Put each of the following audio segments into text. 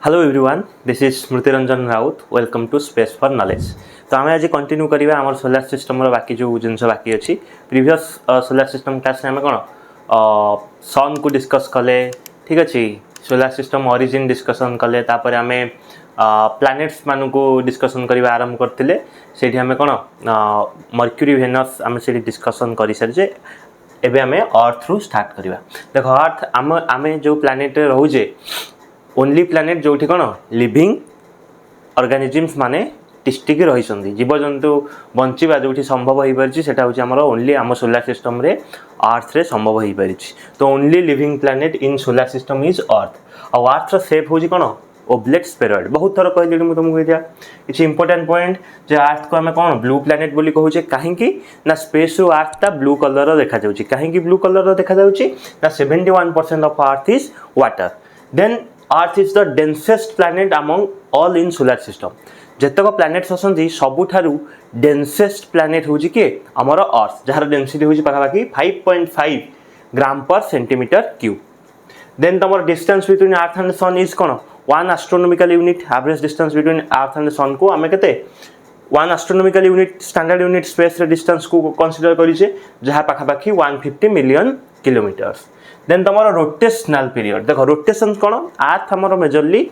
Hello everyone, this is Smriti Ranjan Rout. Welcome to space for knowledge. तो आम आज कंटिन्यू करवा आम सोलार सिस्टम बाकी जो जिन बाकी अच्छी प्रीवियस सोलार सिस्टम क्लास आम कौन सन को डिस्कस कले। ठीक अच्छे, सोलार सिस्टम ओरिजिन डिस्कसन कले, तापर आम प्लैनेट्स मान को डिस्कसन करवा आरंभ करते से आम कौन मर्क्यूरी वेनस आम से डिस्कसन कर सारी। एबे आम अर्थ रु स्टार्ट करवा। देख अर्थ आम जो प्लैनेट रोचे ओनली प्लैनेट जो कौन लिविंग ऑर्गेनिजम्स माने टिस्टिक रही जीवजंतु बंचा जो संभव हो पारी से हूँ ओनली आम सोलार सिस्टम रे अर्थ रे संभव हो पारी। तो only living planet in solar system is earth. और अर्थ रो शेप हूँ कौन ओब्लेट स्फेरॉइड। बहुत थर कहली मुझे तुमको कही किसी इंपोर्टेंट पॉइंट जे अर्थ को आम कौन ब्लू प्लैनेट बोली कहूचे कहीं ना स्पेस रु अर्थ टा ब्लू कलर देखा जाउची। कहीं ब्लू कलर देखा जाउची ना 71% of earth is water. Then earth is the densest planet among all in solar system. जितक प्लैनेट्स अच्छा सबुठारु डेंसेस्ट प्लैनेट हूँ किए आमर अर्थ, जार डेंसिटी हूँ पाखापाखि 5.5 gram per centimetre cube. Then तुम distance between earth and sun is कौन 1 astronomical unit. Average distance between earth and sun को आम के 1 astronomical unit standard unit space रे डिस्टेंस को कंसीडर करिचे, जहाँ पाखापाखि 150 मिलियन किलोमीटर्स। देन तुम रोटेशनल पीरियड देख रोटेशन कौन अर्थ आमर मेजरली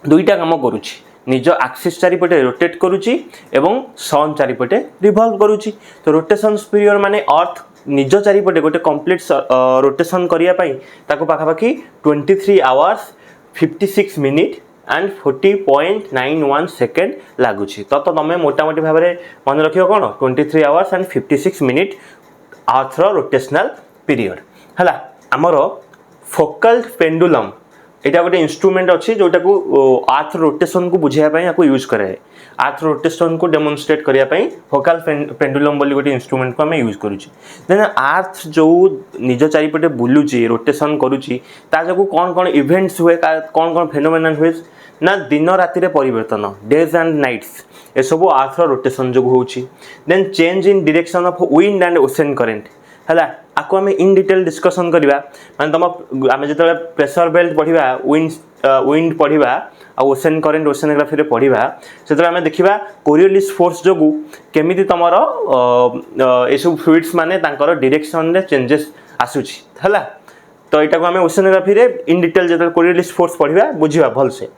दुईटा काम करुच्ची, निज एक्सिस चारिपटे रोटेट करुच्ची एवं सन चारिपटे रिवॉल्व करुच्ची। तो रोटेशन पीरियड माने अर्थ निज चारिपटे गोटे कंप्लीट रोटेशन करिया पई ताको पाखापाखि 23 आवर्स 56 मिनिट एंड 40.91 सेकेंड लगुच। तो तुम मोटामोटी भाव में मन रख कौन 23 hours and 56 minute earth rotational period है। आमर फोकल पेंडुलम यहाँ गोटे इंस्ट्रूमेंट अच्छी जोटा को अर्थ रोटेशन को बुझाई या यूज करे। अर्थ रोटेशन को डेमोन्स्ट्रेट करने फोकल पेंडुलम बोली गोटे इंस्ट्रूमेंट को आम यूज करुच्ची। देन अर्थ जो निज चारिपटे बुलूची रोटेशन करुच्ची जो कौन कौन इवेंट्स हुए, कौन कौन फेनोमेनन हुए ना दिन राति रे परिवर्तन डेज एंड नाइट्स ये सब अर्थ रोटेशन जो होची। Then change in direction of wind and ocean current है। आपको आम इन डिटेल डिस्कसन करवा माने तुम आम जो प्रेशर बेल्ट पढ़ा विंड पढ़ा ओशन करेंट ओशनोग्राफी पढ़ा से आम देखा कोरियोलिस फोर्स जो केमी तुम ये सब फ्लुइड्स माने डायरेक्शन रे चेंजेस आसूची है। तो यहाँ को आम ओशनोग्राफी इन डिटेल जो कोरियोलिस फोर्स पढ़ा बुझा भल से।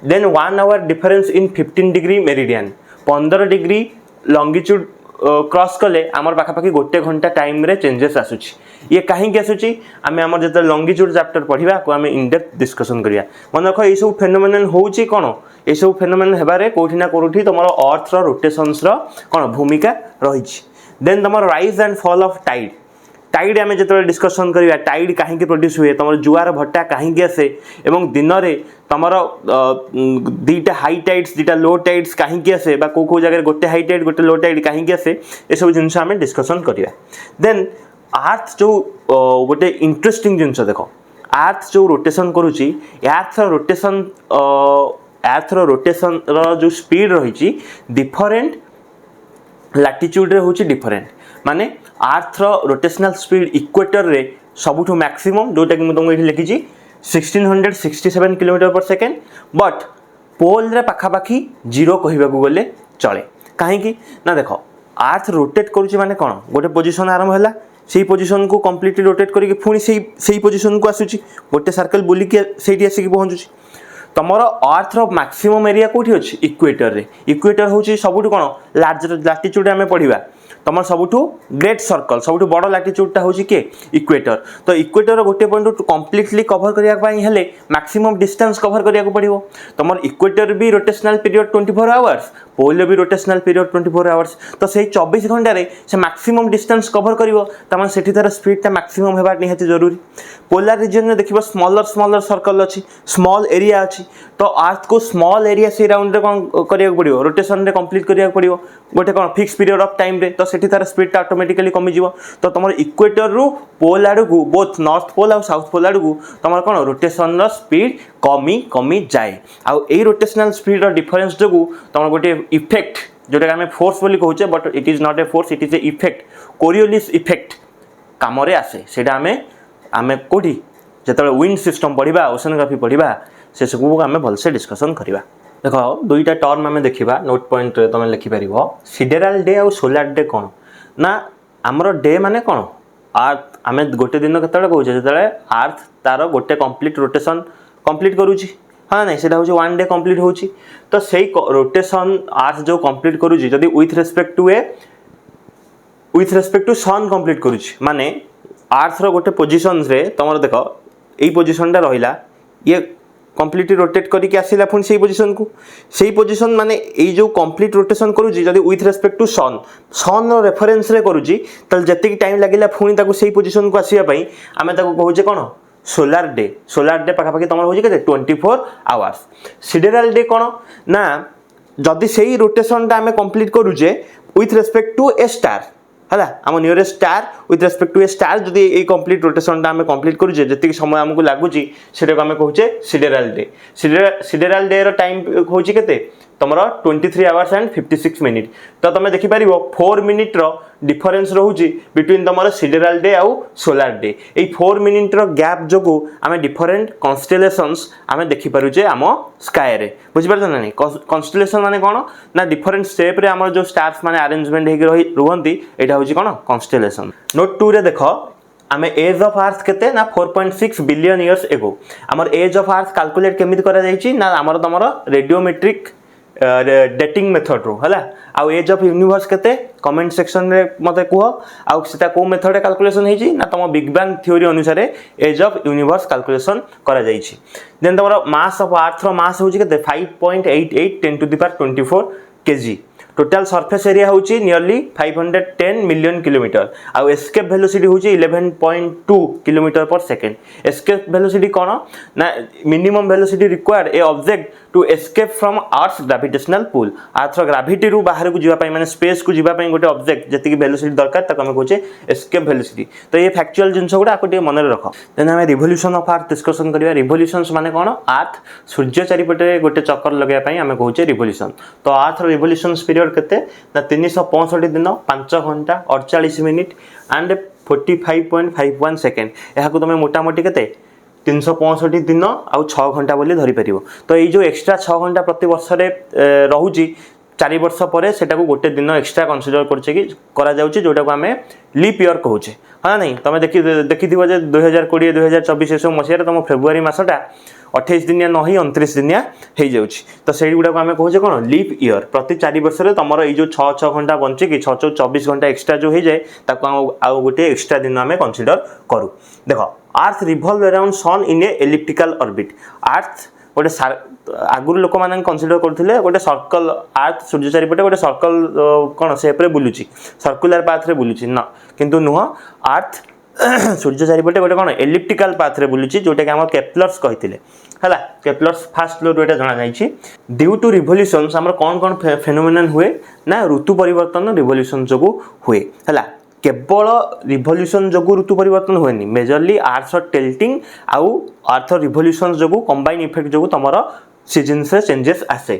Then 1 hour difference in 15 degree meridian 15 degree longitude cross कले आमर पाखापाखि गोटे घंटा टाइम रे चेंजेस आसूची। ये कहीं आसूची आम आम जो लंगिट्यूड चैप्टर पढ़ा को आम इनडेप्थ डिस्कसन करिया। मन रख ये सब फेनोमेनन होची कौन ये सब फेनोमेनन हेबारे कोठी ना कोठी तुम अर्थ रोटेशंस कौन भूमिका रही। देन तुम rise and fall of tide. Tide आम जो डिस्कसन करवा टाइड कहीं प्रोड्यूस हुए तुम जुआर भट्टा कहीं आसे एवं दिन में तुम दीटा हाई टाइड्स दीटा लो टाइड्स कहीं आसे कौ जगह गोटे हाई टाइड गोटे लो टाइड कहीं आसे ये सब जिन आम डिस्कसन करवा। देन अर्थ जो गोटे इंटरेस्टिंग जिनस देख अर्थ जो रोटेशन करुच्ची अर्थ रोटेशन जो स्पीड रही डिफरेंट लैटिट्यूड रे होची डिफरेंट। माने अर्थ रोटेशनल स्पीड इक्वेटर रे सबुठु मैक्सिमम जोटा कि तुमको ये लिखी 1667 किलोमीटर पर सेकेंड, बट पोल रे पाखापाखि 0 कहवाक गले चले। कहीं ना देख अर्थ रोटेट करुच्ची माने कौन गोटे पोजिशन आरंभ है से पोजिशन को कम्प्लीटली रोटेट करके पुणी से पोजिशन को आसूची गोटे सर्कल बुलिकी से आसिक पहुँचुची। तुम अर्थ मैक्सिमम एरिया कौटी अच्छी इक्वेटर रे। इक्वेटर हूँ सबुठ कौन लार्ज लैटिट्यूड आम पढ़ा तुम सबुठ ग्रेट सर्कल सबुठ बड़ लैटिट्यूडटा हूँ किए इक्वेटर। तो इक्वेटर गोटे पॉइंट कम्प्लीटली कवर करने मैक्सिमम डिस्टेंस कवर करा पड़ो। तुम इक्वेटर भी रोटेशनल पीरियड 24 आवर्स पोल भी रोटेशनल पीरियड 24 आवर्स। तो से 24 घंटे से मैक्सिमम डिस्टेंस कवर कर से तार स्पीडटा मैक्सिमम होगा निहाती जरूरी। पोलार रिजन में देखिए स्मॉलर सर्कल अच्छी स्मॉल एरिया अच्छी। तो अर्थ को स्मॉल एरिया से राउंड रे कौन करिया पड़ो रोटेशन रे कंप्लीट करिया पड़ो गोटे कौन फिक्स पीरियड ऑफ टाइम रे। तो सेठी तार स्पीडटा ऑटोमेटिकली कमी जीवो। तो तुम इक्वेटर रु पोल आड़ को बोथ नॉर्थ पोल और साउथ पोल आड़ को तुम कौन रोटेशन स्पीड कमी जाए। आउ ए रोटेशनल स्पीड डिफरेंस जो तुम गोटे इफेक्ट जोटा कि आम फोर्स बोली कहूचे but it is not a force it is a effect Coriolis effect काम आसे। से आम कौटी जो विंड सिस्टम पढ़ा ओशनोग्राफी पढ़ा से सबको आम भलसे डिस्कसन करवा। देख दुईटा टर्म आम देखा नोट पॉइंट तुम लिखिपर सिडेराल डे आउ सोलार डे कौन ना आमर डे माने कौन अर्थ आम गोटे दिन के कहे जो अर्थ तार गोटे कंप्लीट रोटेशन कंप्लीट करुच्ची हाँ नहीं सेटा हूँ वन डे कंप्लीट होची तो से रोटेशन अर्थ जो कंप्लीट करुच्ची जदि with respect to sun complete करुच्ची माने अर्थ रो गोटे पोजिशन रे तुम देख यही पोजिशन रहा ये कंप्लीटली रोटेट करके आसला पुणी से पोजिशन को सही पोजिशन माने ये जो कंप्लीट रोटेशन करुच्ची जदि with respect to sun sun reference रे करुच्ची ताले जतिक टाइम लगिला पुणी ताको सही पोजिशन को आसिया पई आमे ताको कहूचे कोन सोलार डे पाखापाखि तुम हूँ के 24 आवर्स। सिडेराल डे कौन ना जदि से रोटेशन आम कंप्लीट करुचे with respect to a star है आम nearest star with respect to a star जदि ये कंप्लीट रोटेशन आम कंप्लीट करुचे जी समय आमको लगुच से आम कहूचे सिडेराल डे। सिडेराल डे टाइम हूँ के तुम 23 आवर्स एंड 56 मिनिट तो तुम देखिपर 4 मिनिट डिफरेन्स रोचे बिटवीन तुम सिडेराल डे आउ सोलार डे ये 4 मिनिट गैप जो आम डिफरेन्ट कन्स्टेलेशंस आम देखिपे आम स्काय रे बुझीपार ना नहीं कन्स्टेलेशन माने कौन ना डिफरेन्ट शेप रे आम जो स्टार्स माने अरेंजमेंट होती यहाँ हूँ कौन कन्स्टेलेशन। नोट 2 रे देख आम एज ऑफ अर्थ केते ना 4.6 बिलियन इयर्स एगो आमर एज ऑफ अर्थ कैलकुलेट केमिति करा जायछि ना आमर तमर रेडियोमेट्रिक डेटिंग मेथड रो हला आउ एज ऑफ यूनिवर्स केते कमेंट सेक्शन रे मते कुह आउ सेटा को मेथड रे कैलकुलेशन हेछि ना तम बिग बैंग थ्योरी अनुसार एज ऑफ यूनिवर्स कैलकुलेशन करा जायछि। देन तमर मास ऑफ अर्थ रो मास होछि केते 5.88 10 to the power 24 KG total surface area हूँ नियरली 510 मिलियन किलोमीटर आउ एस्केप वेलोसिटी हूँ 11.2 kilometre per second. Escape velocity कौन ना minimum velocity required a object to escape from earth gravitational pull earth gravity रू बाहर को जीवाई माने स्पेस को जीवाई गोटे ऑब्जेक्ट जी वेलोसिटी दरकार ताको आम कहे एस्केप वेलोसिटी। तो ये फैक्चुअल जिनस गुड़ा आपको मन रख। देन आम रिवोल्यूशन ऑफ अर्थ डिस्कसन करवा। रिवोल्यूशंस माने कौन अर्थ सूर्य चारिपटे गोटे चक्कर लगाई आम कहे रिवोल्यूशन। तो अर्थ रिवोल्यूशंस पीरियड केते ना 365 दिन 5 घंटा 48 मिनिट एंड 45.51 सेकेंड यहाँ तुम मोटामोटी केते 365 दिन आउ 6 घंटा बोली धरी पार। तो ये जो एक्स्ट्रा 6 घंटा प्रति वर्ष रोचे 4 वर्ष पर सेटा को गोटे दिन एक्स्ट्रा कनसीडर करा जोटा को आम लीप ईयर कहूचे हाँ नहीं तुम देखी 2020 2024 सब मसीह तुम फेब्रुआरी मसटा 28 दिनिया नहीं 29 दिनिया हो जाऊँगी तो से गुड़ा आम कहे कौन लीप ईयर प्रति 4 वर्ष तुम ये जो 6 घंटा बंचे कि 6 24 घंटा एक्स्ट्रा जो हो जाए आउ गोटे एक्स्ट्रा दिन आम कनसीडर करूँ। देख अर्थ रिवॉल्व अराउंड सन इन ए एलिप्टिकल ऑर्बिट अर्थ गोटे आगुरी लोक मैंने कनसीडर करते गोटे सर्कल अर्थ सूर्य चारिपटे गोटे सर्कल कौन सेप्रे बुलूची सर्कुलर पाथ रे बुलूची ना किंतु नुह अर्थ सूर्य चारिपटे गोटे कौन एलिप्टिकल पाथ रे बुलूची जोटा कि आम केप्लर्स कहते है केप्लर्स फास्ट लॉ रू जना जाइए। ड्यू टू रिवोल्यूशंस आमर कौन कौन फेनोमेनन हुए ना ऋतु परिवर्तन रिवोल्यूशन जो हुए है केवल रिवोल्यूशन जो ऋतु परिवर्तन हुए मेजरली अर्थ टिल्टिंग आउ अर्थ रिवोल्यूशन जो कंबाइन इफेक्ट जो तुम सीजन से चेंजेस आसे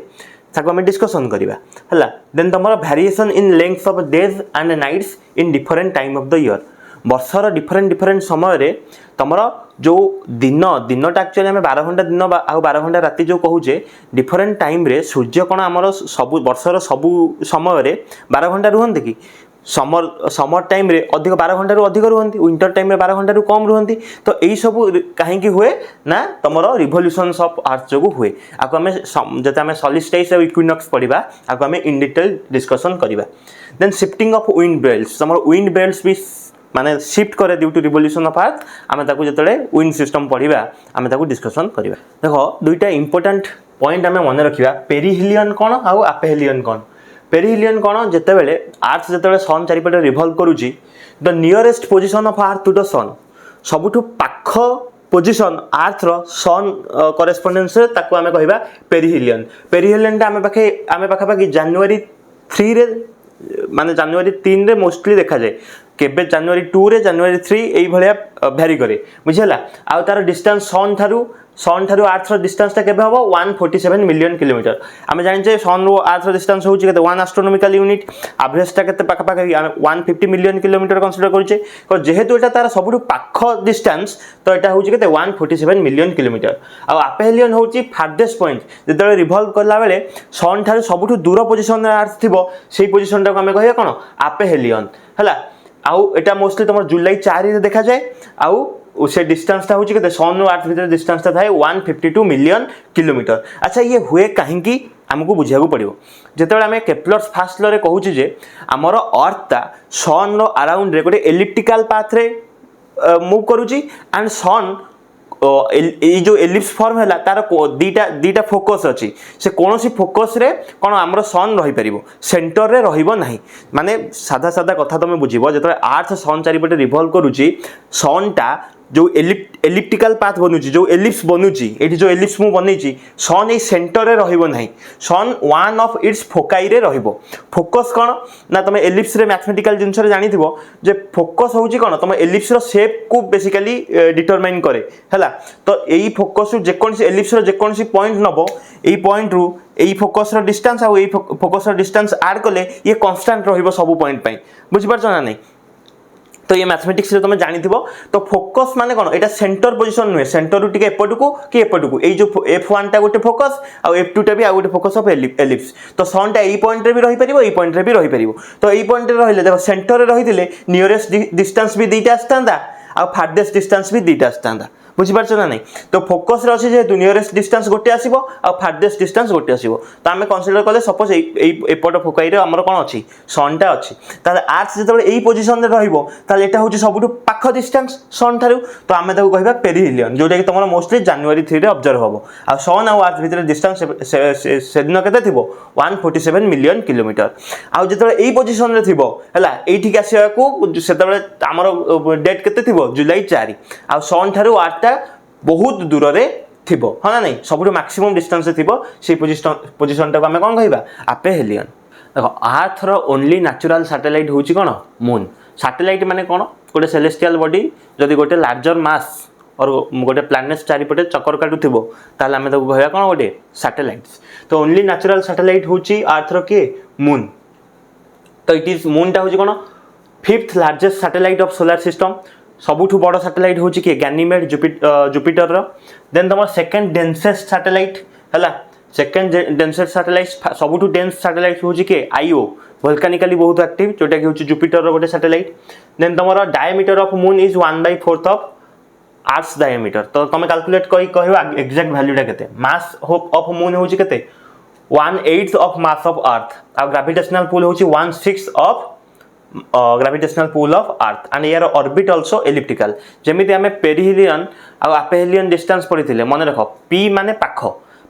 ताको आम डिस्कसन करवा है। देन तुम variation in length of days and nights in different time of the year वर्षर डिफरेंट समय रे तुम जो दिनटा एक्चुअली आम 12 घंटा दिन आउ 12 घंटा राति जो कहूचे डिफरेंट टाइम रे सूर्य कौन आमर सबु वर्षर सबु समय रे 12 घंटा रुहंते कि समर टाइम रे अधिक 12 घंटा रू अधिक रुहंती विंटर टाइम रे 12 घंटा रू कम रुहंती। तो यही सब कहीं हुए ना तुम रिवोल्यूशंस ऑफ अर्थ जो हुए आपको आम जब आम सॉलिस्टिस और इक्विनॉक्स पढ़ा आपको आम इन डिटेल डिस्कसन करवा। Then shifting of wind belts तुम विंड बेल्ट्स भी माने शिफ्ट करे due to revolution of earth आम ताको जतले विंड सिस्टम पढ़ा आम ताको डिस्कसन करवा। देखो दुईटा इंपोर्टेंट पॉइंट आम मन रखा पेरिहिलियन कौन आउ आपेहिलियन कौन। पेरिहिलियन कौन जितेबाला अर्थ जिते सन चारिपटे रिवॉल्व करुच्ची the nearest position of earth to the sun सबुठु पाख पोजिशन अर्थ रो सन करेस्पोंडेंस ताको आम कहवा पेरिहिलियन। पेरिहिलियन आम पाखापाखि जनवरी 3 रे माने जनवरी 3 रे मोस्टली देखा जाए केबे जनवरी 2 रे जनवरी 3 यही भाया भैरी करे बुझेगा आउ तार डिस्टेंस सन थारू सन ठारू अर्थ डिस्टेंसटा केबे हबो 147 मिलियन किलोमीटर आमे जानिछे सन रो अर्थ डिस्टेंस होउची केते 1 एस्ट्रोनॉमिकल यूनिट एवरेजटा केते पाखा पाखा 150 मिलियन किलोमीटर कंसीडर करूचे को जेहेतु एटा तार सबुठु पाख डिस्टेंस तो एटा होउची केते 147 मिलियन किलोमीटर आ अपेलियन होउची फारदेस्ट पॉइंट जेतले रिवॉल्व करला बेले सन ठारू सबुठु दूर पोजीशन रे अर्थ थिबो सेही पोजीशनटा को आमे कहिया कोन अपेलियन हला आउ एटा मोस्टली तुम जुलाई 4 रे देखा जाए आउ से डिस्टेंसटा होची केते सन अर्थ भीतर डिस्टेंसटा थाए 152 मिलियन किलोमीटर अच्छा ये हुए काहेकि हमको बुझिया पड़ो जिते आम केप्लर्स फास्ट लॉ रे कहूची जे आमर अर्थटा सन रो अराउंड रे गोटे एलिप्टिकल पाथ रे मूव करूची एंड सन ये जो एलिप्स फॉर्म है तार दीटा फोकस अच्छी से कौन सी फोकस रे कौन आमर सन रही पारिबो सेंटर रे रहिबो नाही माने साधा साधा कथा तुम बुझिबो जेतले अर्थ सन चारिपटे रिवॉल्व करूची सनटा जो एलिप्टिकल पाथ बनूची जो एलिप्स बनूची एठी जो एलिप्स मु बनैची सन ए सेंटर रे रहिबो नाही sun one of its foci रे रहिबो फोकस कोन ना तुम एलिप्स रे मैथमेटिकल जिंस रे जानिथिबो जे फोकस होउची कोन तुम एलिप्स रो शेप को बेसिकली डिटरमाइन करे हला तो एई फोकस जे कोनसी एलिप्स रो जे कोनसी पॉइंट नबो एई पॉइंट रु एई फोकस रो डिस्टेंस आ एई फोकस रो डिस्टेंस ऐड करले ये कांस्टेंट रहिबो सब पॉइंट पई बुझि परछ ना नहीं तो ये मैथमेटिक्स रे तुम जानिथिबो तो फोकस माने कोन एटा सेंटर पोजीशन नुहे सेंटर रु टिके एपटुकू कि एपटुकू एई जो F1 टा गोटे फोकस आ F2 टा भी आ गोटे फोकस ऑफ एलिप्स तो सन टा एई पॉइंट रे भी रही परिबो एई पॉइंट रे भी रही परिबो तो एई पॉइंट रे रहिले देखो सेंटर रे रहिथिले नियरेस्ट डिस्टेंस भी दीटा आस्तांदा आ फारदेस्ट डिस्टेंस भी दीटा आस्तांदा बुझी पारछ ना नहीं तो फोकस रे अछि जे नियरेस्ट डिस्टेंस गोटे आसीबो आ फारदेस्ट डिस्टेंस गोटे आसीबो तो आमे कंसीडर करले सपोज एई एपट फोकाई रे हमर कोन अछि सनटा अछि ताले अर्थ जेतबे एई पोजीशन रे रहइबो ताले एटा होछि सबुठु पाख डिस्टेंस सन थारु तो आमे ताको कहबा पेरिहिलियन जोटा कि तमरो मोस्टली जनवरी 3 रे ऑब्जर्व हबो आ सन आ अर्थ भीतर डिस्टेंस से दिन केते थिबो 147 मिलियन किलोमीटर आ जेतबे एई पोजीशन रे थिबो हला एठी के आसीबा को सेतबे हमर डेट केते थिबो जुलाई 4 आ सन थारु अर्थ बहुत दूर रे थिबो हाँ ना नहीं सबुठु मैक्सिमम डिस्टेंस रे थिबो से पोजीशन टाको हमें कोन कहबा अपेलियन देखो अर्थ रो ओनली नेचुरल सैटेलाइट होची कोन मून सैटेलाइट माने कोन गोटे सेलेस्टियल बॉडी जदि गोटे लार्जर मास और गोटे प्लैनेट चारिपटे चक्कर काटुथिबो ताले हमें ताको कहबा कोन गोटे सैटेलाइट्स तो ओनली नेचुरल सैटेलाइट होची अर्थ रो के मून तो इट इज मून टा होची कोन fifth largest satellite of solar system सबुठु बड़ सैटेलाइट होची के गैनीमेड जुपिटर रो देन तमर सेकंड डेंसेस्ट सैटेलाइट हला सेकंड डेंसेस्ट सैटेलाइट सबुठु डेंस सैटेलाइट होची के आईओ वोल्केनिकली बहुत एक्टिव जोटा कि होची जुपिटर रो गोटे सैटेलाइट देन तमर diameter of moon is 1/4 of earth diameter तो तमे कैलकुलेट कहबा एग्जैक्ट वैल्यूटा केते मास ऑफ मून होची केते 1/8 ऑफ मास ऑफ अर्थ आ ग्रेविटेशनल पुल होची 1/6 of gravitational pull of earth and यार ऑर्बिट आल्सो एलिप्टिकल जेमिति हमें पेरिहिलियन आ अपेलियन डिस्टेंस पढ़िथिले मन रख पी माने पाख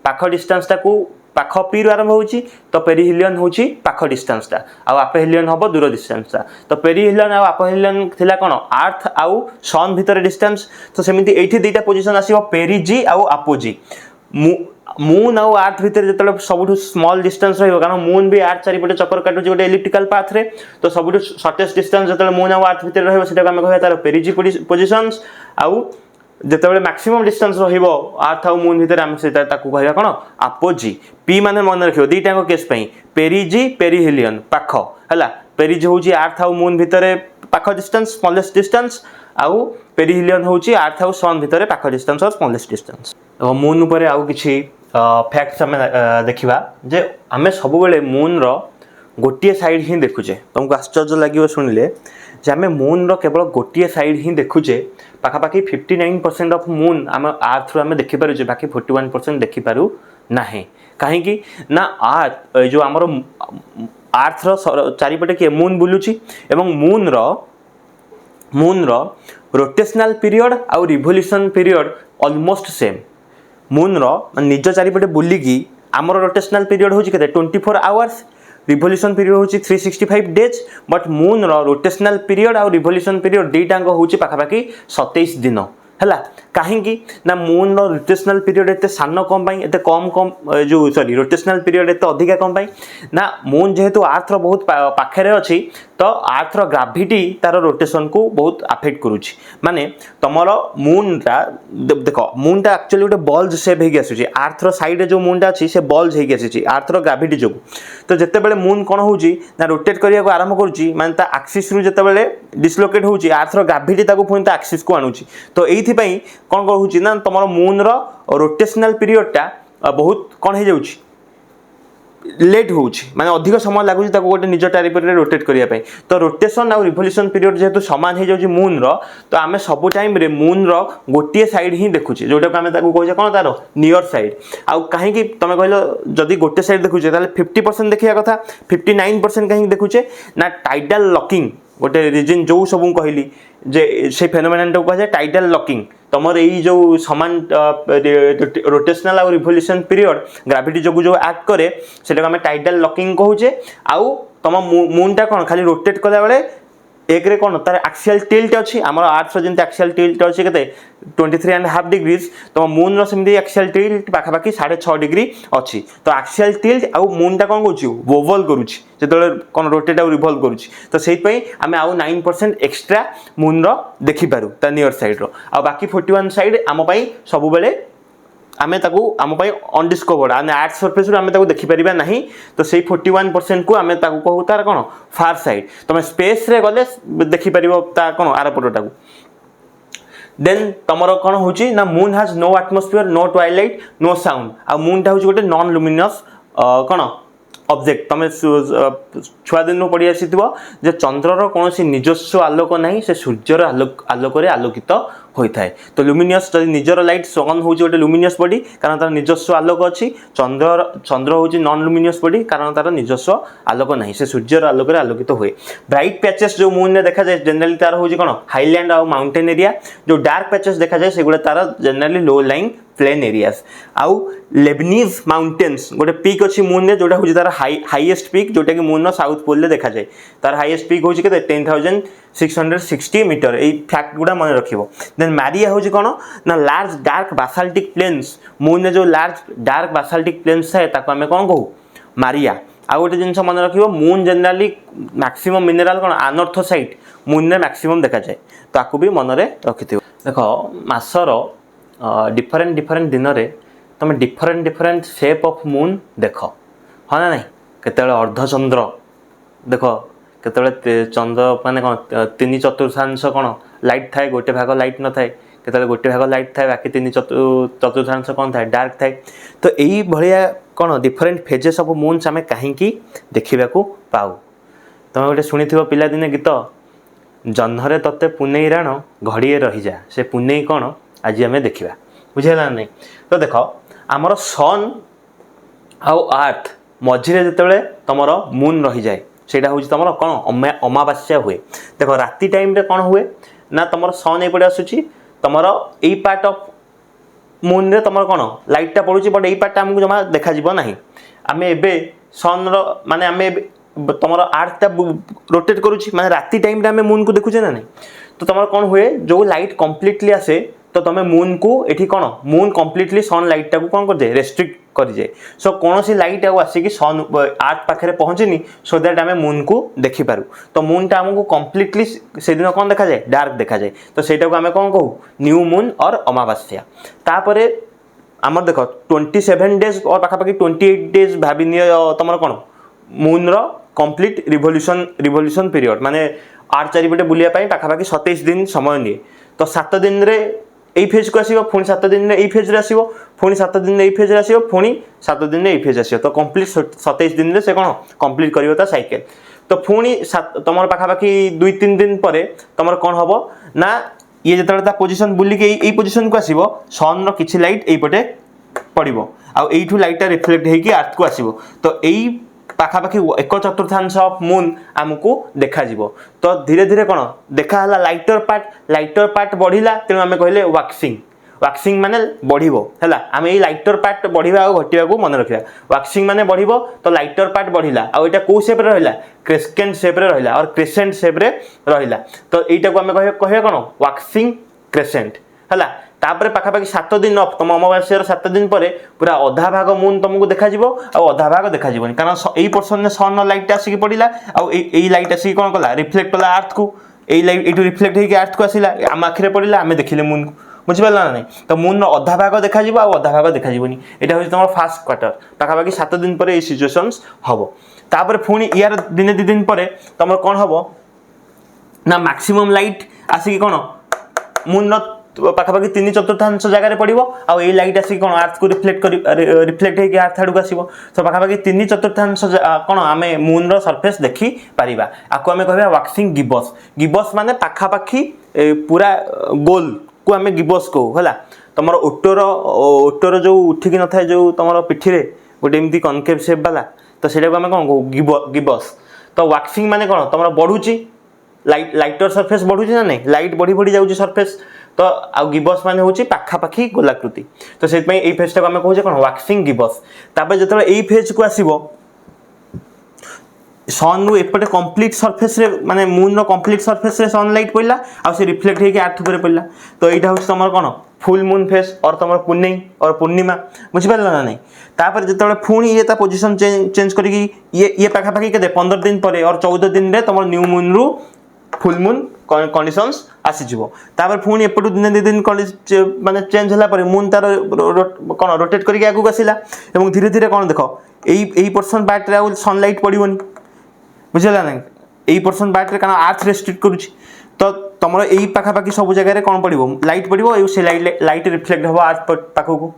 पाख डिस्टेंस टाकू पाख पी रु आरंभ होची तो पेरिहिलियन होची पाख डिस्टेंस टा आ अपेलियन हबो दूर डिस्टेंस टा तो पेरिहिलियन आ अपेलियन थिला कोन अर्थ आउ सन भीतर डिस्टेंस तो सेमिति एठी दुईटा पोजीशन आसीबो पेरिजी आ अपोजी मून आउ अर्थ भीतर जेतले सबुठु स्मॉल डिस्टेंस रहइबो कारण मून भी अर्थ चारिपटे चक्कर काटुची गोटे एलिप्टिकल पाथ रे तो सबुठु शॉर्टेस्ट डिस्टेंस जेतले मून आउ अर्थ भीतर रहइबो सेटा हम कहबा तार पेरिजी पोजीशंस आउ जेतले मैक्सिमम डिस्टेंस रहइबो अर्थ आउ मून भीतर हम सेटा ताकू कहबा कोन अपोजी पी माने मन रखियो दुईटा को केस पई पेरिजी पेरिहिलियन पाख हला पेरिजी होची अर्थ आउ मून भीतर पाख डिस्टेंस स्मॉलेस्ट डिस्टेंस आउ पेरिहिलियन होची अर्थ आउ सन भीतर पाख डिस्टेंस और स्मॉलेस्ट डिस्टेंस मून ऊपर आउ किछि फैक्ट्स आम देखा जे आम सब बेले मून रो गोटे साइड ही देखुचे तुमको आश्चर्य लगे शुणिले जे आम मून रो केवल गोटे साइड ही देखुचे पाखापाखि 59% ऑफ मून आम अर्थ रो आम देखिपारे बाकी 41% देखिपारू ना कहीं ना अर्थ जो आमर अर्थ रो चारिपटे किए मून बुलूची एवं मून रो रोटेशनल पीरियड आउ revolution period almost same moon रो निज चारिपटे बुलिकी आमर रोटेशनल पीरियड होची केते 24 आवर्स रिवोल्यूशन पीरियड होची 365 डेज बट मून रो रोटेशनल पीरियड और रिवोल्यूशन पीरियड दुईटांग होची पाखापाखि 27 दिन हला कहीं ना मून रोटेशनल पीरियड एत सान कम एत कम कम जो सॉरी रोटेशनल पीरियड एत अधिका कम ना मून जेहेतु अर्थ बहुत पाखे अच्छी तो आर्थर ग्राविटी तार रोटेशन को बहुत अफेक्ट करुच्ची माने तुमर मूनटा देख मूनटा एक्चुअली गोटे बल्ज सेप होगी आसूँ आर्थर साइड जो मूनटा अच्छी से बल्ज होगी आसी आर्थर ग्राविटी जो तो जितेबाला मून कौन हो रोटेट करने को आरंभ करुच्ची माने आक्सीस रु जितेबाला डिसलोकेट होउची आर्थर ग्राविटी ताको पुणी आक्सीस को आणुची तो एइथिपाई कौन कहूँ ना तुम मून रोटेशनल पीरियडटा बहुत कौन हो जाऊँ लेट होउची माने अधिक समय लागुची ताको गोटे निज टाइपरे रोटेट करने तो रोटेशन आउ रिवोल्यूशन पीरियड जेहेतु समान हो जाऊँ मून तो आम सब टाइम रे मून गोटे साइड ही देखुचे जोटा को आम कहे कौन तार नियर साइड आउ कहीं तुम कहल जदि गोटे साइड देखुचे 50% देखा कथा 59% कहीं देखुचे ना टाइडल लॉकिंग गोटे रिजन जो सब कहली जे से फेनोमेनन को कहे टाइडल लॉकिंग तुम यही जो समान रोटेशनल और रिवोल्यूशन पीरियड ग्राविटी जो एक्ट करे से आम टाइडल लॉकिंग कहूचे आउ तुम मूनटा कौन खाली रोटेट कला बेले एक रे कौन तार एक्सियल टिल्ट अच्छी आम आर्थ जमी एक्सियल टिल्ट अच्छी के 23.5 डिग्रीज तो मून सेमती एक्सियल टिल्ट पाखापाखि 6.5 डिग्री अच्छी तो एक्सियल टिल्ट आउ मूनटा कौन करुच्ची ओवल करुच्ची जो कौन रोटेट आउ रिवल्व करुच्ची तो से आम आउ 9% एक्सट्रा मून देखिपारू ता नियर साइड आ बाकी 41 साइड आम सब बेले आम आम अनडिस्कवर्ड आम आर्थ सरफेस आम देखिपर ना तो से 41% को आम कहू तार कौन फार साइड तुम स्पेस रे गले देखिपर कौन आरपटा देन तुम कौन हो ना moon has no atmosphere no twilight no sound आ मूनटा हूँ गोटे नॉन लुमिनस कौन ऑब्जेक्ट तुम छुआ दिन पढ़ी आसी जे चंद्रर कौन निजस्व आलोक ना से सूर्यर आलोक आलोकित होता है तो लुमिनियस जब निजर लाइट सन हूँ गोटे लुमिनियस बॉडी कारण तार निजस्व आलोक अच्छी चंद्र हूँ नॉन लुमिनियस बॉडी कारण तार निजस्व आलोक ना से सूर्यर आलोक आलोकित हुए ब्राइट पैचेस जो मून में देखा जाए जनरली तार हूँ कौन हाईलैंड और माउंटेन एरिया जो डार्क पैचेस देखा जाए से तार generally low lying plain areas आउ लेबनीज माउंटेन्स गोटे पीक अच्छी मून में जोटा हूँ तार हाईएस्ट पीक जोटा कि मून साउथ पोल देखा जाए तार हाईएस्ट पीक हूँ 10,660 मीटर यही फैक्ट गुड़ा मन रखिबो देन मारिया हूँ कौन ना लार्ज डार्क बासाल्टिक प्लेन्स मून में जो लार्ज डार्क बासाल्टिक प्लेन्स थाए ताको आमे कौन कहू मारिया आउ गोटे जिन मन रखिबो मून जनरली मैक्सिमम मिनेराल कौन आनर्थोसाइट मून में मैक्सिमम देखा जाए ताकू भी मन रे रखिथिबो देखो मासर डिफरेंट डिफरेंट दिन में तुम different different shape of moon देख हाँ ना नहीं केतले अर्धचंद्र देख केतले चंद्र माने कौन 3/4 कौन लाइट थाए गोटे भाग लाइट न थाए केतले गोटे भाग लाइट थाए बाकी 3/4 कौन थाए डार्क थाए तो यही भाया कौन डिफरेंट फेजेस ऑफ मून्स आम कहीं देखा पाऊ तुम गोटे शुणी पिला दिने गीत जह्नरे तत्ते पुनई राण घड़िए रही जा से पुनई कौन आज आम देखा बुझेगा नहीं तो देख आमर सन आउ अर्थ मझिरे जिते तुम मून रही जाए से तुम कौन अमावास्या हुए देख राति टाइम रे कौन हुए ना तुम सन ये आसूची तुम यही पार्ट ऑफ मून रे तुम कौन लाइटा पड़ुची बट यही पार्ट आमको जमा देखा ना आम ए सन माने आम तुम आर्थटा रोटेट करुच्ची माने राति टाइम रे आम मून को देखुचे ना नहीं तो तुम कौन हुए जो लाइट कम्प्लीटली आसे तो तुम मून को ये कौन मून कम्प्लीटली सन लाइटा को कौन कर दे रेस्ट्रिक्ट कर जाए सो कौन सी लाइट आसिक सन आर्थ पाखे पहुँचनी सो दैट आम मून को देखिपारू तो मूनटा आमको कम्प्लीटली से दिन कौन देखा जाए डार्क देखा जाए तो सेटा को आम कौन कहू न्यू मून और अमावास्या तापर आमर देख 27 डेज और पाखापाखि 28 डेज भाभी तुम कौन मून कम्प्लीट रिवोल्यूशन पीरियड माने आर्थ चारिपटे बुलिया पाखापाखि 27 दिन समय निए तो 7 दिन रे यही फेज को आसो पुणी 7 दिन में यही फेज आसो पुणी 7 दिन में यही फेज आसो पुणी 7 दिन में यही फेज आसो तो कम्प्लीट 27 दिन में से कौन कम्प्लीट कर साइकेल तो पुणी तुम पाखापाखि 2-3 दिन पर तुम कौन हम ना ये जो पोजिशन बुलिक यही पोजिशन को आसो सन रि लाइट यहीपटे पड़ो आठू लाइटा रिफ्लेक्ट होगी आर्थ को आसो तो यही पाखापाखि 1/4 ऑफ मून आमको देखा तो धीरे धीरे कौन देखा लाइटर पार्ट बढ़िला तेणु आम कहले वाक्सिंग माने बढ़िबो हैला आम ये लाइटर पार्ट बढ़िया और घटिया को मन रखा वाक्सिंग माने बढ़िबो तो लाइटर पार्ट बढ़िला आ एटा को शेप रे रहिला क्रेस्केंट शेप रे रहिला और क्रेसेंट शेप रे रहिला तो एटा को आम कहे कौन वाक्सिंग क्रेसेंट है तापर पाखापाखि 7 दिन अफ तुम अमावास्यार 7 दिन पर पूरा अधा भाग मून तुमको देखा अधा भाग देखा कारण यही पोर्सन सन लाइट आसिक पड़ा आई लाइट आसिक कौन कला रिफ्लेक्ट कला अर्थ को यही लाइट ये रिफ्लेक्ट होकर अर्थ को आसला आम आखिरे पड़ा आम देखिले मून को बुझिपार ना नहीं तो मून अधा भाग देखा अधा भाग देखा यहाँ हूँ तुम फास्ट क्वार्टर पाखापाखि 7 दिन पर ये सिचुएशंस हम तापर पुणी यार दिने 2 दिन पर तुम कौन हम ना मैक्सिमम लाइट आसिक कौन मून पाखापाखि 3/4 जगह पड़ो आउ ये लाइट आसिक कौन अर्थ को रिफ्लेक्ट होकर अर्थ आड़ को आसो तो पाखापाखि 3/4 कौन आम मून सरफेस देखी पारिबा आपको आम कह वैक्सिंग गिबस गिबस माने पाखापाखि पूरा गोल को आम गिबस कहू है तुम ओटोर जो उठिकी न था जो तुम पिठी रे गोटे एमती कनकेव शेप वाला तो सेटा आम कौन कहू गिबस तो वैक्सिंग माने कौन तुम बढ़ुची लाइटर सरफेस बढ़ुची ना नहीं लाइट बढ़ी बढ़ी जाऊँगी सरफेस तो आ गिबस माने होची पाखापाखि गोलाकृति तो से ये फेजटा आम कहूँ कौन वैक्सिंग गिबस तापर जो ये फेज को आसो सन रु एपटे कंप्लीट सरफेस रे माने मून रो कंप्लीट सरफेस रे सनलाइट पड़ला आ से रिफ्लेक्ट होकर अर्थ पर पड़ला तो यहाँ हूँ तुम कौन फुल मून फेज और तुम पुन्नी और पूर्णिमा बुझिपार ना नहीं तापर जो पुणी ये पोजिशन चेंज करके ये पाखापाखि के 15 दिन पर और 14 दिन रे तुम न्यू मून रु फुल मून कंडीशंस आसीजिवो तापर पुणी एपटू दिन 2 दिन माने चेंज होला पर मून तार कौन रोटेट करके आगू आसला और धीरे धीरे कौन देख यही पोर्सन पार्ट रे सनलाइट पड़ोनी बुझेगा ना यही पोर्सन पार्ट रे कारण अर्थ रेस्ट्रिक्ट करुच्ची तो तुम यही पाखापाखि सब जगह कौन पड़ो लाइट पड़ो से लाइट रिफ्लेक्ट हम अर्थ पाखक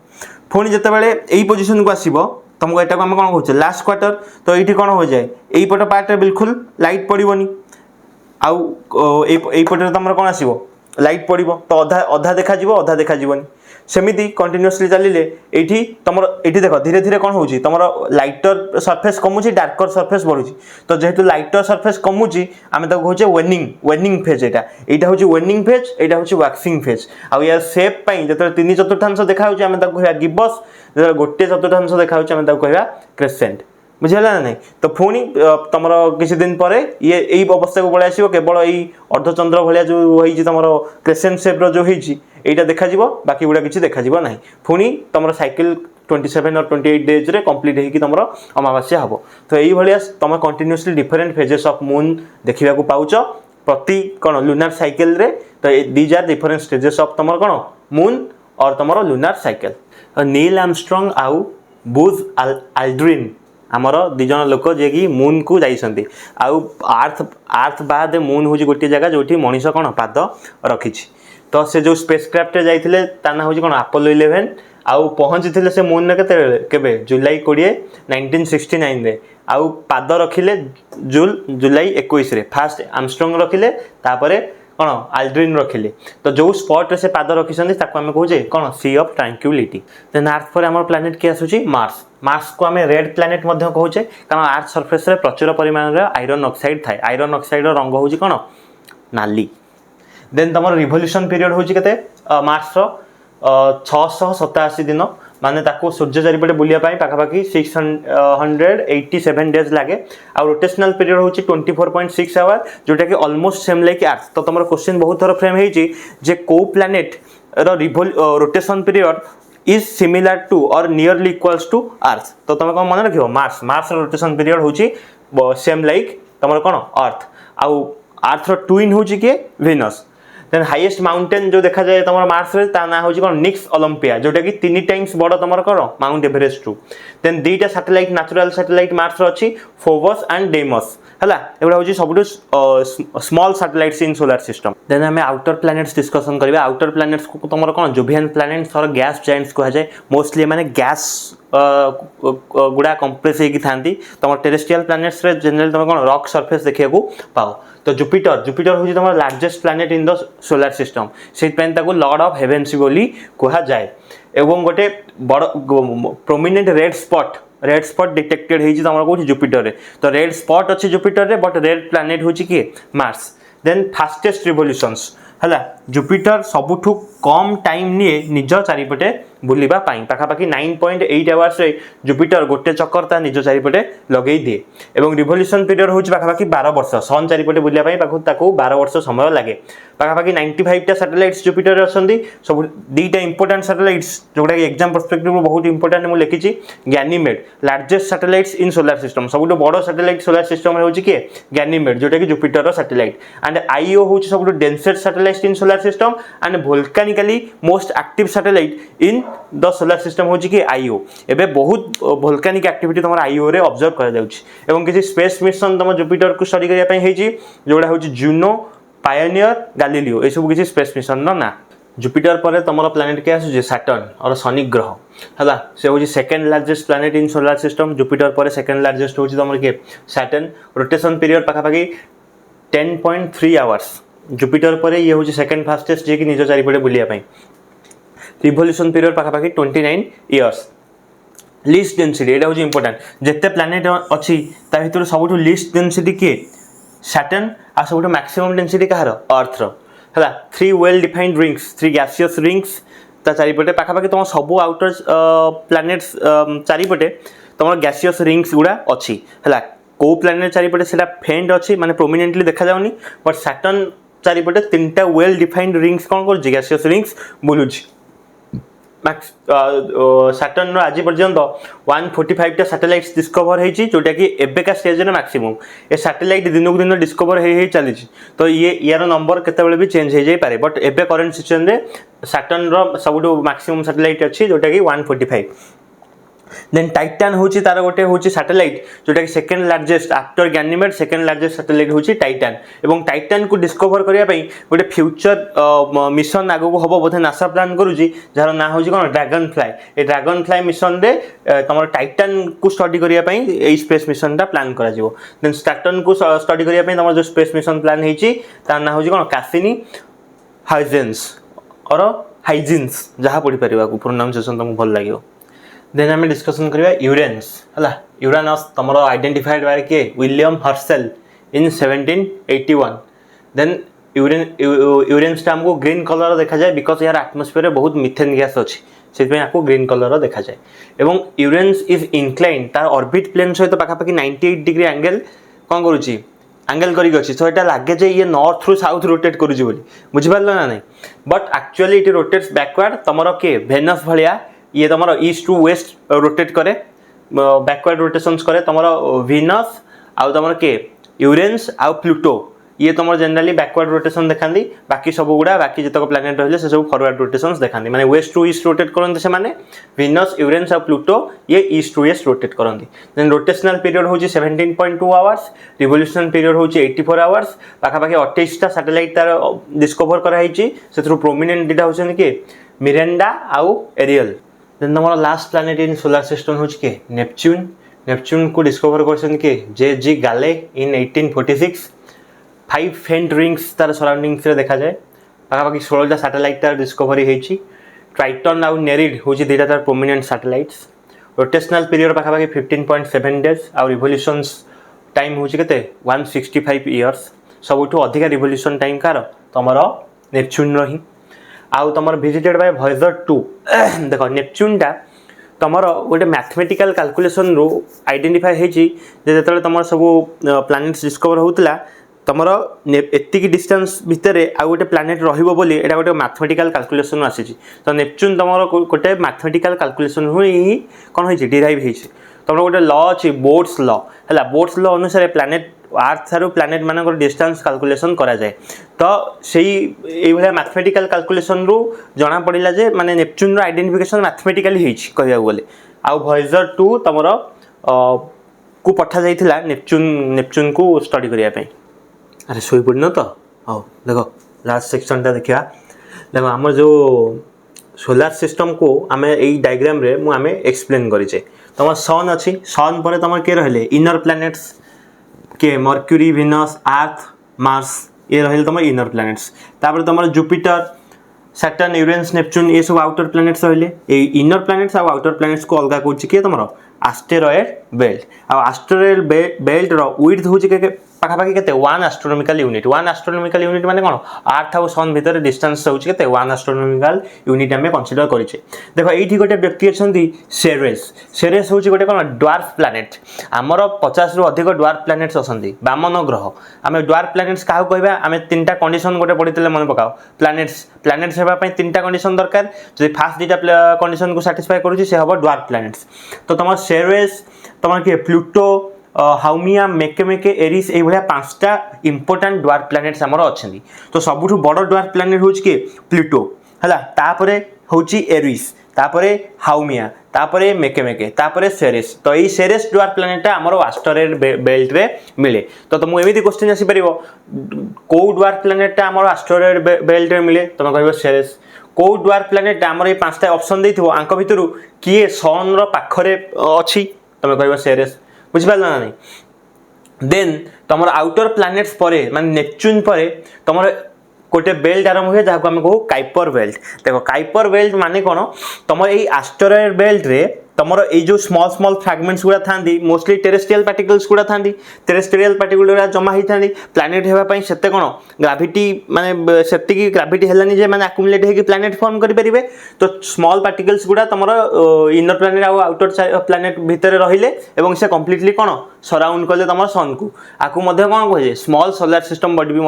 पुणी जितेबाला यही पोजिशन को आसो तुमको यहाँ आम कौन कहे लास्ट क्वार्टर तो ये कौन हो जाए यही पट पार्ट रे बिल्कुल लाइट पड़ोनी आईपटे तुम कौन आसो लाइट पड़ो तो अधा अधा देखा अधा देखा सेमिति कंटिन्यूअसली चलिले ये तुम ये देख धीरे धीरे कौन हो तुम लाइटर सरफेस कमुची डार्कर सरफेस बढ़ुची तो जेहेतु लाइटर सरफेस कमुची आम कहूचे वेनिंग फेज यहाँ हूँ वेनिंग फेज यहाँ हूँ वैक्सिंग फेज आउ यार सेप जो 3/4 देखा आम कह गिबस जो 1/4 देखा आम कह क्रेसेंट बुझेगा ना नहीं तो पुणी तुम किसी दिन पर ये यही अवस्था को पलि आसो केवल यही अर्धचंद्र भाया जो होती तुम क्रेसेंट शेप्र जो होटा देखा बाकी गुड़ा किसी देखा ना पुणी तुम साइकिल 27 और 28 डेज रे कंप्लीट होगी तुम अमावास्या हम तो यही तुम continuously different phases of moon देखा पाच प्रति कौन लुनार साइकिल रे तो these are different stages of तुम कौन मून और तुम लुनार साइकिल नील आर्मस्ट्रंग आउ बुज आल्ड्रिन आमर 2 जन लोक जे कि मून को जाइछन्ती आउ अर्थ बाद मून हूँ गोटे जगह जो मनीष कौन पाद रखी तो से जो स्पेस क्राफ्ट जाइए ता ना हूँ कौन अपोलो 11 आउ पहुँची से मून रे केबे जुलाई 20 1969 रे आउ पाद रखिले जुलाई 21 रे फास्ट आर्मस्ट्रंग रखिले तापरे कौन आल्ड्रिन रखिले तो जो स्पॉट रे से पाद रखिछन्ती ताको आमे कहूजे कौन सी ऑफ ट्रैंक्विलिटी देन अर्थ पर हमर प्लैनेट के आसुची मार्स मार्स को आम रेड प्लैनेट कहूचे कारण अर्थ सरफेस रे प्रचुर परिमाण आयरन ऑक्साइड थाए आयरन ऑक्साइड रंग हूँ कौन नाली देन तुम रिवोल्यूशन पीरियड हूँ के मार्स 687 दिन माने ताको सूर्य चारिपटे बुलिया पाखापाखि 687 डेज लगे आ रोटेशनल पीरियड हूँ 24.6 आवर जोटा कि ऑलमोस्ट सेम लाइक अर्थ तो तुम क्वेश्चन बहुत थर फ्रेम होजे को planet rotation period is similar to और नियरली इक्वल्स टू अर्थ तो तुम कौन मन रख मार्स रोटेशन पीरियड हूँ सेम लाइक तुम कौन अर्थ आउ अर्थ ट्विन हूँ किए विनस देन हाईएस्ट माउंटेन जो देखा जाए तुम मार्स रे ता ना हूँ कौन निक्स ओलंपिया जोटा कि 3 टाइम्स बड़ तुम कौन माउंट एवरेस्ट टू देन 2टा सैटेलाइट नेचुरल सैटेलाइट मार्स अच्छी फोबस एंड डेमस है एगुड़ा हूँ सब small satellites in solar system then आम आउटर प्लैनेट्स डिस्कसन करिबा आउटर प्लैनेट्स को तुम कौन जोवियन प्लैनेट्स और गैस जायंट्स कह जाए मोस्टली माने गैस गुड़ा कंप्रेस होगी था तुम टेरेस्ट्रियल प्लैनेट्स रे जनरल तुम कौन रॉक सरफेस देखा पाओ तो जुपिटर हूँ तुम largest planet in the solar system से लॉर्ड ऑफ हेवेन्स बोली कह जाए एवं गोटे बड़ प्रोमिनेंट रेड स्पॉट डिटेक्टेड होती तुम कौन जुपिटर रे तो रेड स्पॉट अच्छी जुपिटर रे बट रेड प्लैनेट हूँ किए मार्स देन फास्टेस्ट रिवोल्यूशंस है जुपिटर सबुठू कम टाइम निये निज चारिपटे बुलिबा पाई पाखापाखि 9.8 आवर्स रे जुपिटर गोटे चक्कर ता निज चारिपटे लगे दिए एवं रिवोल्यूशन पीरियड होची पाखापाखि 12 वर्ष सन चारिपटे बुलिया पाई ताकू 12 वर्ष समय लागे पाखापाखि 95 टा सैटेलाइट्स जुपिटर रे अछंदी सब दीटा इंपोर्टेंट सैटेलाइट्स जोटा कि एग्जाम पर्सपेक्टिव बहुत इंपोर्टेंट मु लिखिची गैनीमेड लार्जेस्ट सैटेलाइट्स इन सोलर सिस्टम सबुठ बड़ सैटेलाइट सोलर सिस्टम रे होची के गैनीमेड जोटा कि जुपिटर रो सैटेलाइट एंड आईओ होची सबुठ densest satellite in solar system and volcanically most active satellite in the solar system होची कि आईओ एबे बहुत वोल्केनिक एक्टिविटी तमर आईओ रे ऑब्जर्व करा जाउची एवं किछि स्पेस मिशन तम जुपिटर को स्टडी करिया पई हेची जोडा होची जूनो पायोनियर गैलीलियो ए सब किछि स्पेस मिशन ना जुपिटर पर तमर प्लैनेट के आसु सैटर्न और शनि ग्रह हला से होची second largest planet in solar system Jupiter पर सेकंड लार्जेस्ट होची तमर के सैटर्न रोटेशन पीरियड पाखापाखि 10.3 आवर्स जुपिटर पर ये होची सेकंड फास्टेस्ट जे कि निज चारिपटे बुलिया पई रिवोल्यूशन पीरियड पाखापाखि 29 इयर्स लीस्ट डेंसिटी एटा होची इंपोर्टेंट जेते प्लैनेट अछि ता भितर सबुठु लीस्ट डेंसिटी के सैटर्न आ सबुठु मैक्सिमम डेंसिटी कहार अर्थ रो हला 3 well defined rings 3 gaseous rings ता चारिपटे पाखापाखि तुम सब आउटर प्लैनेट्स चारिपटे तुम गैसियस रिंग्स गुड़ा अच्छी है को प्लैनेट चारिपटे सेटा फेंड अच्छी माने प्रोमिनेंटली देखा जाउनी बट सैटर्न चारिपटे 3टा वेल डिफाइंड रिंग्स कौन कर गैसियस रिंग्स बुलुची सैटर्न आज पर्यंत 145 टा सैटेलाइट्स डिस्कवर होती जोटा कि एबेका स्टेज रे मैक्सिमम ए सैटेलाइट दिन को दिन डिस्कवर हो चली तो ये यार नंबर केते भी चेंज हो जाई पारे बट एबे करंट सिचुएशन रे सैटर्न रो सबुठु मैक्सिमम सैटेलाइट अच्छी जोटा कि 145 देन टाइटन होची तार गोटे होची सैटेलाइट जोटा कि second largest after Ganymede second largest satellite होची टाइटन एवं टाइटन को डिस्कवर करिया पई गोटे फ्यूचर मिशन आगो को हबो बोथे नासा प्लान करूची जार ना होची कोन ड्रैगन फ्लाई ए ड्रैगन फ्लाई मिशन रे तमर टाइटन को स्टडी करिया पई ए स्पेस मिशन टा प्लान करा जिवो देन सैटर्न को स्टडी करिया पई तमर जो स्पेस मिशन प्लान हेची तार ना होची कोन कैसिनी हाइजेंस और हाइजिन्स जहा पढी परिबा को प्रोनाउंसिएशन तुमको भल लागियो देन आम डिस्कसन करिया यूरेनस हला यूरेनस तमरो आइडेंटिफाइड बाय के विलियम हर्सेल इन 1781 देन यूरेनस टा हमको ग्रीन कलर देखा जाए बिकॉज यार एटमॉस्फेयर में बहुत मिथेन गैस अछि सेति आपको ग्रीन कलर देखा जाए एवं यूरेनस इज इंक्लाइन तार ऑर्बिट प्लेन सहित पाखापाखि 98 डिग्री एंगल कौन करूची एंगल करी अछि सो एटा लागे जे ये नॉर्थ थ्रू साउथ रोटेट करूची बोली बुझि पारला ना नहीं but actually it rotates backward तमरो के वेनस भलिया ये तुम ईस्ट टू वेस्ट रोटेट करे बैकवर्ड रोटेशंस करे तुम वीनस आउ तुम के यूरेनस आउ प्लूटो ये तुम जनरली बैकवर्ड रोटेशन देखाती बाकी सब गुड़ा बाकी जितक प्लैनेट रहिले से सब फॉरवर्ड रोटेशंस देखाती माने वेस्ट टू ईस्ट रोटेट करते से माने वीनस यूरेनस आउ प्लूटो ये ईस्ट टू वेस्ट रोटेट करती देन रोटेशनल पीरियड होची 17.2 आवर्स रिवोल्यूशन पीरियड होची 84 आवर्स पाखापाखि 28 टा सैटेलाइट तार डिस्कवर कराई से प्रोमिनेंट दुटा होचन के मिरांडा आउ एरियल देन तुम last planet in solar system हो के नेपच्यून को डिस्कवर कर जे गाले इन 1846 5 फेंट रिंग्स तार सराउंडिंग्स रे देखा जाए पाखापाखि 16टा सैटेलाइट तार डिस्कवरी होती ट्राइटन आउ नेरिड हूँ दुटा तार प्रोमिनेंट सैटेलाइट्स रोटेशनल पीरियड पाखापाखि 15.7 डेज आउ रिवोल्यूशंस टाइम हूँ के 165 इयर्स सबुठू अधिका रिवोल्यूशन टाइम कार तुम नेपच्यून रही आउ तुम विजिटेड बाय वॉयेजर 2 देख नेपच्यून टा तुम गोटे मैथमेटिकल कैलकुलेशन रू आइडेंटिफाई होती जो तुम सब प्लैनेट्स डिस्कवर होता तुम एतिक डिस्टेंस भितर आउ गोटे प्लैनेट रहिबो बोली एटा गोटे मैथमेटिकल कैलकुलेशन आसी तो नेपच्यून तुम गोटे मैथमेटिकल कैलकुलेशन ही कौन होती डिराइव होती तुम गोटे लॉ अच्छी बोर्ड्स लॉ है बोर्ड्स लॉ अनुसार प्लैनेट आर्थ थारू प्लैनेट मान डिस्टेंस कैलकुलेशन करा जाए तो सही मैथमेटिकल कैलकुलेशन रू जना पड़ा जे माने नेपच्यून आइडेंटिफिकेशन मैथमेटिकली होती कहया गले आउ वॉयेजर 2 तुमर को पठा जाइथिला नेपच्यून को स्टडी करिया पे अरे सोई पड़न तो हाँ देखो लास्ट सेक्शन टा देखा देखो आम जो सोलार सिस्टम को आम यही डायग्राम रे मु आम एक्सप्लेन करें तुम सन अच्छी सन पर तुम किए रहिले इनर प्लैनेट्स के मर्क्यूरी विनस आर्थ मार्स ये रही तुम इनर प्लैनेट्स तापर तुम जुपिटर सैटर्न यूरेनस नेपच्यून ये सब आउटर प्लैनेट्स रहिले इनर प्लैनेट्स और आउटर प्लैनेट्स को अलग कौन किए तुम आस्टेरॉयड बेल्ट आ आस्टेरॉयड बेल्ट रो विड्थ हूँ के पाखापाखि केते 1 एस्ट्रोनॉमिकल यूनिट 1 एस्ट्रोनॉमिकल यूनिट माने कोन अर्थ और सन भितर डिस्टेंस होउची केते 1 एस्ट्रोनॉमिकल यूनिट हमें कंसीडर करिचे देखो एठी गोटे व्यक्ति अछंती सेरेस होउची गोटे कोन ड्वार्फ प्लैनेट हमर 50 रु अधिक ड्वार्फ प्लैनेट्स अछंती वामन ग्रह आमे ड्वार्फ प्लैनेट्स काहू कहबा आमे तीनटा कंडीशन गोटे पढितले मन पकाओ प्लैनेट्स हेबा पई तीनटा कंडीशन दरकार जदि फास्ट दीटा कंडीशन को सैटिस्फाई करूची से हबो ड्वार्फ प्लैनेट्स तो तमर सेरेस तमर के प्लूटो हाउमिया मेकेमेके एरिस ए भलिया पांचटा इंपोर्टेंट ड्वार्फ प्लैनेट्स हमर अछंती तो सबुठु बड़ ड्वार्फ प्लैनेट होउची के प्लूटो हला तापरे होउची एरिस तापरे हाउमिया तापरे मेकेमेके तापरे सेरेस तो ई सेरेस ड्वार्फ प्लैनेट हमर एस्टेरॉयड बेल्ट रे मिले तो तुम एमिति क्वेश्चन आसी परिबो को ड्वार्फ प्लैनेट हमर एस्टेरॉयड बेल्ट रे मिले तुम कहबो सेरेस को ड्वार्फ प्लैनेट हमर ए पांचटा ऑप्शन देथिबो आंक भितरु किए सन रो पाखरे अछि तुम कहबो सेरेस बुझ पाल ना नहीं देन तुम आउटर प्लैनेट्स परे माने नेपच्यून परे तुम गोटे बेल्ट आरंभ हुए जहाँ आम कहू काइपर बेल्ट देखो काइपर बेल्ट माने कौन तुम ये एस्टेरॉयड बेल्ट रे तुम जो स्मॉल स्मॉल फ्रैगमेंट्स गुड़ा था मोस्टली टेरेस्ट्रियल पार्टिकल्स गुड़ा था टेरेस्ट्रियल पार्टिकल गुड़ा जमा होता प्लैनेट होगापी से कौन ग्राविटी माने से ग्राविटी है जे माने आकुमुलेट होगी प्लैनेट फॉर्म करेंगे तो स्मॉल पार्टिकल्स गुड़ा तुम इनर प्लैनेट आउ आउटर प्लैनेट भितर रहिले एवं से कंप्लीटली कौन सराउंड कले तुम सन को आकु कौन कहुए स्मॉल सोलार सिस्टम बॉडी भी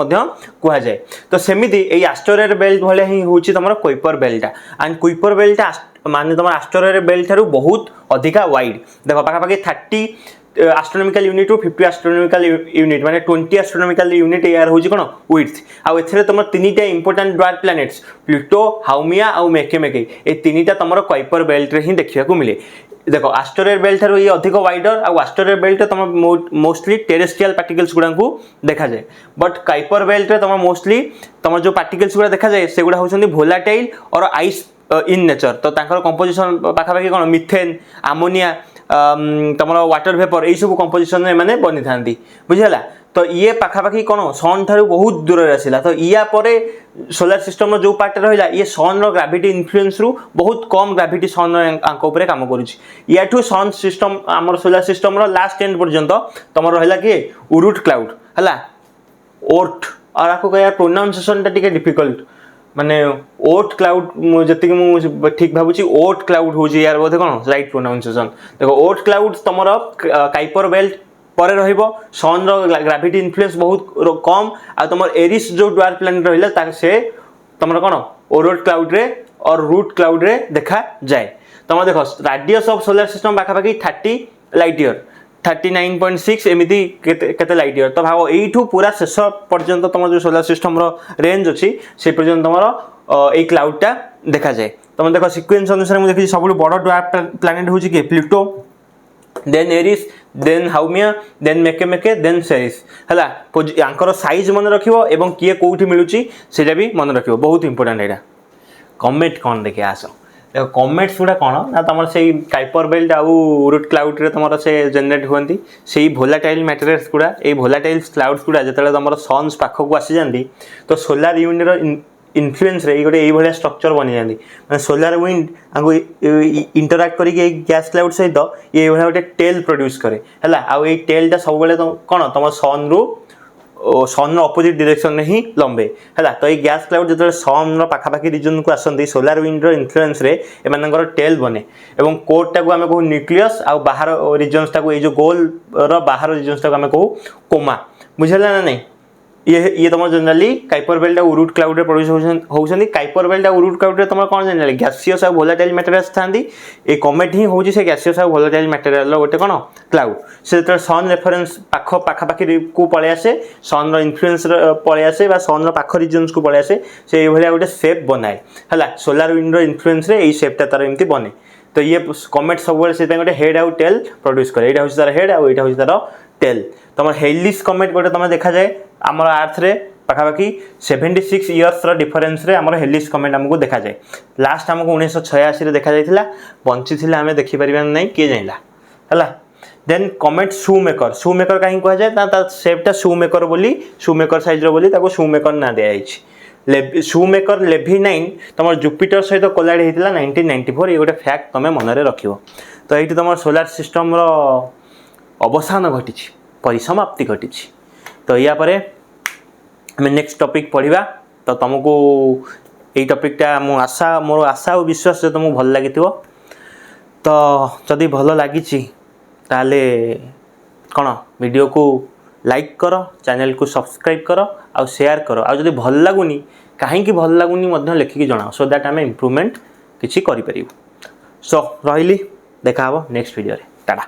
कहुए तो सेमिति एस्टेरॉयड बेल्ट भाया ही हूँ तुम कुइपर बेल्टा एंड कुइपर बेल्टा माने तुम एस्टेरॉयड बेल्ट ठारू बहुत अधिका वाइड देखो पाखापाखि 30 एस्ट्रोनॉमिकल यूनिट रु 50 एस्ट्रोनॉमिकल यूनिट माने 20 एस्ट्रोनॉमिकल यूनिट यार होची कोन विड्थ आ एथरे तुम तीनटा important dwarf planets Pluto Haumea आ मेकेमेके ए तीनटा तुम कुइपर बेल्ट रे ही देखिया को मिले देखो एस्टेरॉयड बेल्ट ठारू ये अधिक वाइडर आ एस्टेरॉयड बेल्ट तुम मोस्टली टेरेस्ट्रियल पार्टिकल्स गुडा को देखा जाए बट कुइपर बेल्ट रे तुम मोस्टली तुम जो पार्टिकल्स गुडा देखा जाए सेगुडा होचंदी भोलाटाइल और आइस इन नेचर तो तांकर कंपोजिशन पाखापाखि कौन मिथेन आमोनिया तुम वाटर वेपर यही सब कंपोजिशन माने बनी था बुझेगा तो ये पाखापाखि कौन सन ठारू बहुत दूर आसला तो या परे सोलार सिस्टम जो पार्ट रहा ये सन ग्राविटी इन्फ्लुएंस रु बहुत कम ग्राविटी सन आंक उपर काम करुँच सन सिस्टम आम सोलार सिस्टम लास्ट एंड पर्यंत तुम रहा कि उरुट क्लाउड है ओर्ट और आपको कह प्रोनाउंसिएशन टा डिफिकल्ट माने ओट क्लाउड जी ठीक भावुची ओट क्लाउड हूँ यार बोधे कौन राइट प्रोनाउंसिएशन देखो ओट क्लाउड तुम काइपर बेल्ट पर सन ग्राविटी इन्फ्लुएंस बहुत कम आ तुम एरिस जो ड्वार्फ प्लैनेट रहा से तुम कौन ओरोट क्लाउड रे और रूट क्लाउड रे देखा जाए तुम देखो राडियस ऑफ सोलार सिस्टम पाखापाखि 30 लाइट ईयर 39.6 एमती केते लाइट ईयर तो भाव यू पूरा शेष पर्यंत तुम जो सोलार सिस्टम रेंज अच्छी से पर्यंत तुम ये क्लाउडटा देखा जाए तुम देखो सिक्वेन्स अनुसार मुझे देखी सब बड़ ड्वार्फ प्लैनेट हूँ कि Pluto then Eris then Haumea then Makemake then Ceres है आंकर साइज मन रखिबो एवं किए कोठी मिलुची सेटा भी मन रखिबो बहुत इंपोर्टेंट एटा कमेट कौन देखे आस देखो कमेट्स गुड़ा कौन ना तुम से काइपर बेल्ट आउ रूट क्लाउड रे तुम से जेनेरेट हुई से भोलाटाइल मटेरियल्स गुड़ा ये भोलाटाइल क्लाउड्स गुड़ा जो तुम सन्स पाखक आसी जाती तो सोलार यूनिट इन्फ्लुएंस रे गोटे ये स्ट्रक्चर बनी जाती मैं सोलार विंड इंटराक्ट करके गैस क्लाउड सहित ये गोटे टेल प्रोड्यूस करे है आउ ये टेलटा सब कौन तुम सन रु सन अपोजिट डायरेक्शन में ही लंबे है तो ये गैस क्लाउड जो सन पाखापाखि रिजन को आसती सोलार विंड इन्फ्लुएंस रे एमानकर टेल बने और कोर टाक आम कहू न्यूक्लियस आ बाहर रिजन्स टाक ये गोल बाहर रिजन्स टाक आम कहू कोमा बुझेगा ना नहीं ये तुम जनरली काइपर बेल्ट और रूट क्लाउड रे प्रोड्यूस होउछंदी काइपर बेल्ट और रूट क्लाउड रे तुम कौन जनरली गैसियस और भोलाटाइल मटेरियल्स थांदी ए कमेट ही होउची से गैसियस और भोलाटाइल मटेरियल गोटे कौन क्लाउड से जो सन रेफरेंस पाखापाखि को पळे आसे सन इन्फ्लुएंस पळे आसे बा सन पाख रिजन्स को पळे आसे से ये भलिया गोटे शेप बनाए है सोलार विंड इन्फ्लुएंस रे शेपटा तार एमती बने तो ये कमेट सब गोटे हेड आउ टेल प्रोड्यूस करे यहाँ हूँ तार हेड आउ यहाँ हूँ तार टेल तुम हेलिस कमेट गोटे तुम देखा जाए आमर आर्थ रे पाखापाखि 76 इयर्स डिफरेन्स रे आमर हेलिस कमेट आमको देखा जाए लास्ट आमको 1986 देखा जाइथिला बंची थिला हमें देखि परिबा नहीं किए जाइला है देन कमेट शूमेकर कहीं कह जाए ता शेपटा शूमेकर बोली शूमेकर साइज रो बोली ताको शूमेकर ना दिया जाइछि शूमेकर लेभी 9 तुम जुपिटर सहित कोलाइड होता 1994 ये गोटे फैक्ट तुम मन में रखियो तो ये तुम सोलार सिस्टम अवसान घटी परिसमाप्ति घटी तो या परे आम नेक्स्ट टॉपिक पढ़ा तो तुमको यही टॉपिकटा मो आशा मोर आशा और विश्वास जो तुमको भल लगी तो जदि भल लगी ताले कौन वीडियो को लाइक कर चैनल को सब्सक्राइब कर आउ शेयर कर आउ जदि भल लगुनी कहीं भल लगुनी लिखिकी जनाओ सो दैट आम इम्प्रूवमेंट किसी करें सो रही देखा नेक्स्ट वीडियो रे टाटा।